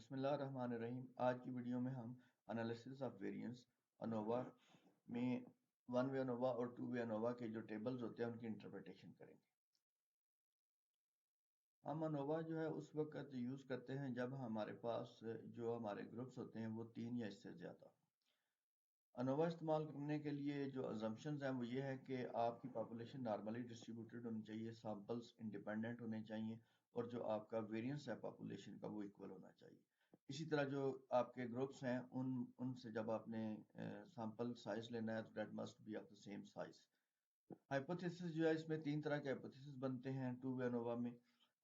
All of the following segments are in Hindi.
बिस्मिल्लाहिर्रहमानिर्रहीम। आज की वीडियो में हम एनालिसिस ऑफ वेरिएंस अनोवा में वन वे अनोवा और टू वे अनोवा के जो टेबल्स होते हैं उनकी इंटरप्रिटेशन करेंगे। हम अनोवा जो है उस वक्त यूज़ करते हैं जब हमारे पास जो हमारे ग्रुप्स होते हैं वो 3 या इससे ज़्यादा। अनोवा इस्तेमाल करने के लिए जो अजम्पशंस हैं वो ये है कि आपकी पॉपुलेशन नॉर्मली डिस्ट्रीब्यूटेड होनी चाहिए, सैंपल्स इंडिपेंडेंट होने चाहिए और जो आपका वेरिएंस है पॉपुलेशन का वो इक्वल होना चाहिए। इसी तरह जो आपके ग्रुप्स हैं उनसे जब आपने सैंपल साइज लेना है तो that must be of the same size. Hypothesis जो है इसमें 3 तरह के हाइपोथेसिस बनते हैं टू वे अनोवा में।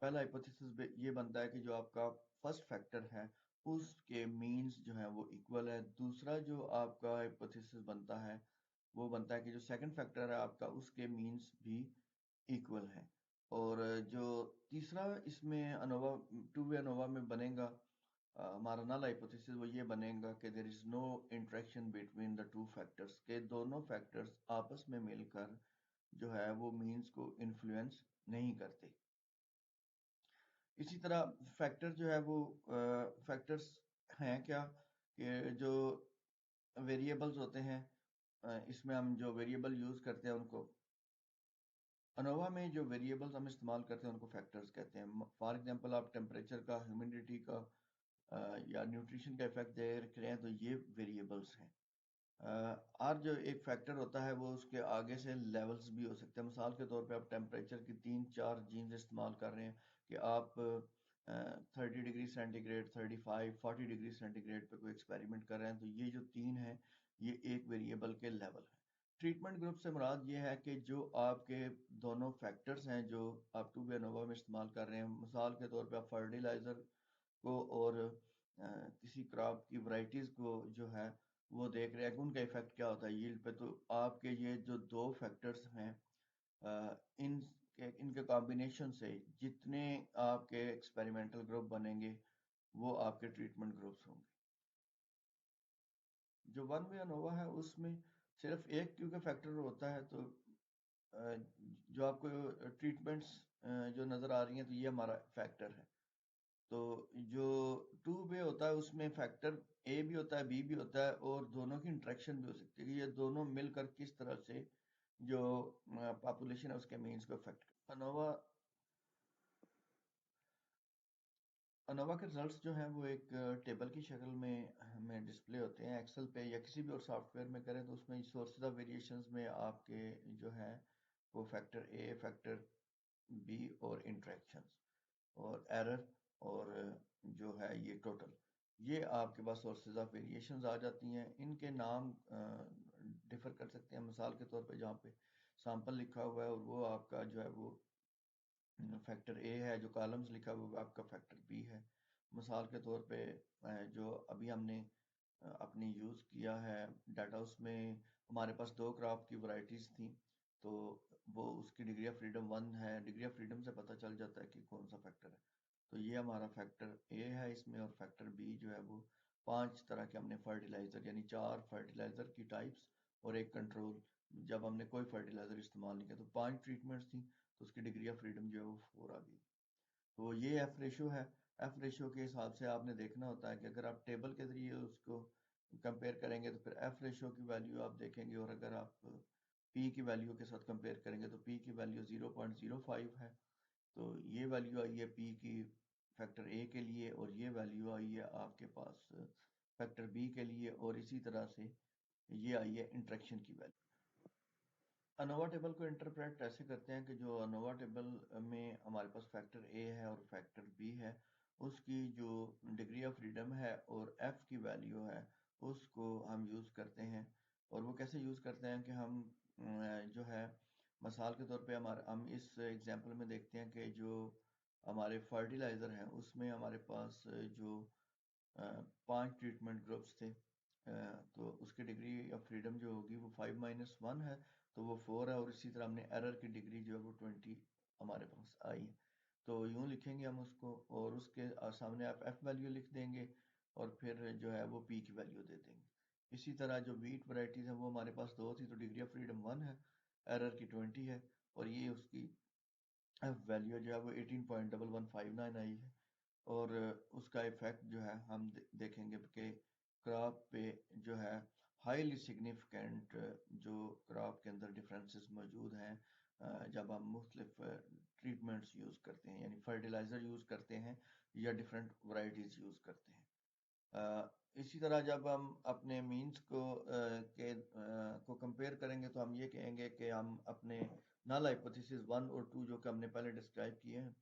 पहला हाइपोथेसिस ये बनता है कि जो आपका फर्स्ट फैक्टर है उसके मीन्स जो है वो इक्वल है। दूसरा जो आपका हाइपोथेसिस बनता है वो बनता है कि जो सेकंड फैक्टर है आपका उसके मीन्स भी इक्वल है। और जो तीसरा इसमें अनोवा टू वे अनोवा में बनेगा हमारा नल हाइपोथेसिस वो ये बनेगा कि there is no interaction between the two factors, के दोनों फैक्टर्स आपस में मिलकर जो है वो मीन्स को इन्फ्लुएंस नहीं करते। इसी तरह फैक्टर जो है वो फैक्टर्स हैं क्या कि जो वेरिएबल्स होते हैं इसमें हम जो वेरिएबल यूज करते हैं उनको अनोवा में जो वेरिएबल्स हम इस्तेमाल करते हैं उनको फैक्टर्स कहते हैं। फॉर एग्जांपल आप टेम्परेचर का, ह्यूमिडिटी का या न्यूट्रिशन का इफेक्ट देख रहे हैं तो ये वेरिएबल्स हैं। और जो एक फैक्टर होता है वो उसके आगे से लेवल्स भी हो सकते हैं। मिसाल के तौर पे आप टेम्परेचर की 3-4 जीन्स इस्तेमाल कर रहे हैं कि आप 30 डिग्री सेंटीग्रेड, 35-40 डिग्री सेंटीग्रेड पे कोई एक्सपेरिमेंट कर रहे हैं तो ये जो 3 है ये एक वेरिएबल के लेवल है। ट्रीटमेंट ग्रुप से मुराद ये है कि जो आपके दोनों फैक्टर्स हैं जो आप टू बी एनोवा में इस्तेमाल कर रहे हैं। मिसाल के तौर पे आप फर्टिलाइजर को और किसी क्रॉप की वैरायटीज को जो है वो देख रहे हैं कि उनका इफेक्ट क्या होता है यील्ड पे। तो आपके ये जो दो फैक्टर्स हैं इनके कॉम्बिनेशन से जितने आपके एक्सपेरिमेंटल ग्रुप बनेंगे वो आपके ट्रीटमेंट ग्रुप्स होंगे। जो वन वे अनोवा है उसमें सिर्फ एक क्योंकि फैक्टर होता है तो जो आपको ट्रीटमेंट्स जो नजर आ रही हैं तो ये हमारा फैक्टर है। तो जो टू वे होता है उसमें फैक्टर ए भी होता है, बी भी होता है और दोनों की इंटरेक्शन भी हो सकती है कि ये दोनों मिलकर किस तरह से जो पॉपुलेशन है उसके मीन्स को अफेक्ट कर। अनोवा के रिजल्ट्स जो हैं वो एक टेबल की शक्ल में हमें डिस्प्ले होते हैं एक्सेल पे या किसी भी और सॉफ्टवेयर में करें तो उसमें सोर्सेज ऑफ वेरिएशंस में आपके जो है वो फैक्टर ए, फैक्टर बी और इंटरेक्शंस और एरर और जो है ये टोटल, ये आपके पास सोर्सेज ऑफ वेरिएशंस आ जाती हैं। इनके नाम डिफर कर सकते हैं। मिसाल के तौर पे जहाँ पे सैंपल लिखा हुआ है और वो आपका जो है वो फैक्टर ए है, जो कॉलम्स लिखा हुआ है आपका फैक्टर बी है। मिसाल के तौर पे जो अभी हमने अपनी यूज़ किया है डाटा उसमें हमारे पास दो क्रॉप की वैरायटीज थी तो वो उसकी डिग्री ऑफ फ्रीडम 1 है। डिग्री ऑफ फ्रीडम से पता चल जाता है कि कौन सा फैक्टर है। तो ये हमारा फैक्टर ए है इसमें और फैक्टर बी जो है वो 5 तरह के हमने फर्टिलाइजर यानी 4 फर्टिलाइजर की टाइप्स और एक कंट्रोल, जब हमने कोई फर्टिलाइजर इस्तेमाल नहीं किया तो 5 ट्रीटमेंट्स थी तो उसकी डिग्री ऑफ फ्रीडम जो है वो 4 आ गई। तो ये एफ रेशो है। एफ रेशो के हिसाब से आपने देखना होता है कि अगर आप टेबल के जरिए उसको कंपेयर करेंगे तो फिर एफ रेशो की वैल्यू आप देखेंगे और अगर आप पी की वैल्यू के साथ कंपेयर करेंगे तो पी की वैल्यू 0.05 है। तो ये वैल्यू आई है पी की फैक्टर ए के लिए और ये वैल्यू आई है आपके पास फैक्टर बी के लिए और इसी तरह से ये आई है इंटरेक्शन की वैल्यू। अनोवा टेबल को इंटरप्रेट ऐसे करते हैं कि जो अनोवा टेबल में हमारे पास फैक्टर ए है और फैक्टर बी है उसकी जो डिग्री ऑफ फ्रीडम है और एफ की वैल्यू है उसको हम यूज़ करते हैं। और वो कैसे यूज़ करते हैं कि हम जो है मिसाल के तौर पे हम इस एग्जांपल में देखते हैं कि जो हमारे फर्टिलाइज़र हैं उसमें हमारे पास जो 5 ट्रीटमेंट ग्रुप्स थे तो उसकी डिग्री ऑफ फ्रीडम जो होगी वो 5-1 है तो वो 4 है और इसी तरह हमने एरर की डिग्री जो है वो 20 हमारे पास आई है। तो यूं लिखेंगे हम उसको और उसके सामने आप एफ वैल्यू लिख देंगे और फिर जो है वो पी की वैल्यू दे देंगे। इसी तरह जो वीट वैरायटीज है वो हमारे पास 2 थी तो डिग्री ऑफ फ्रीडम 1 है, एरर की 20 है और ये उसकी एफ वैल्यू जो है वो 18.1159 आई है। और उसका इफेक्ट जो है हम देखेंगे कि क्रॉप पे जो है हाईली सिग्निफिकेंट जो क्रॉप के अंदर डिफरेंसेस मौजूद हैं जब हम मुख्तलिफ ट्रीटमेंट्स यूज़ करते हैं, यानी फर्टिलाइज़र यूज़ करते हैं या डिफरेंट वराइटीज़ यूज़ करते हैं। इसी तरह जब हम अपने मीन्स को कंपेयर करेंगे तो हम ये कहेंगे कि हम अपने नल हाइपोथेसिस 1 और 2 जो कि हमने पहले डिस्क्राइब किए हैं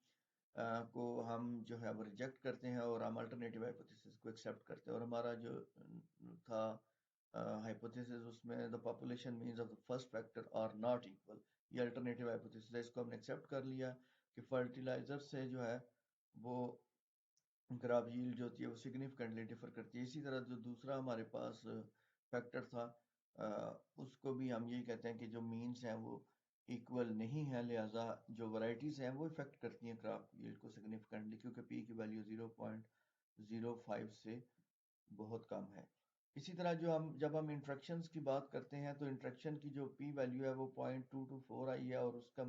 को हम जो है वो रिजेक्ट करते हैं और हम अल्टरनेटिव हाइपोथेसिस को एक्सेप्ट करते हैं। और हमारा जो था हाइपोथेसिस उसमें the population means of the first factor are not equal, ये अल्टरनेटिव हाइपोथेसिस है, इसको हमने एक्सेप्ट कर लिया कि फर्टिलाइजर से जो है वो क्रॉप यील्ड जो होती है वो सिग्निफिकेंटली डिफर करती है। इसी तरह जो दूसरा हमारे पास फैक्टर था उसको भी हम यही कहते हैं कि जो मीन्स हैं वो इक्वल नहीं है, लिहाजा जो वैरायटीज हैं वो इफेक्ट करती हैं क्रॉप यील्ड को सिग्निफिकेंटली, क्योंकि पी की वैल्यू 0.05 से बहुत कम है। इसी तरह जब हम इंट्रैक्शंस की बात करते हैं तो इंट्रैक्शन की जो पी वैल्यू है वो 0.224 आई है, और उसका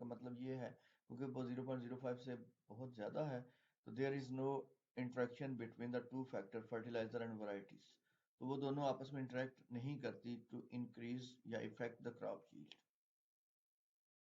मतलब ये है क्योंकि वो 0.05 से बहुत ज़्यादा है, तो there is no interaction between the two factor fertiliser and varieties, तो वो दोनों आपस में इंटरेक्ट नहीं करती टू इंक्रीज या इफेक्ट द क्रॉप यील्ड।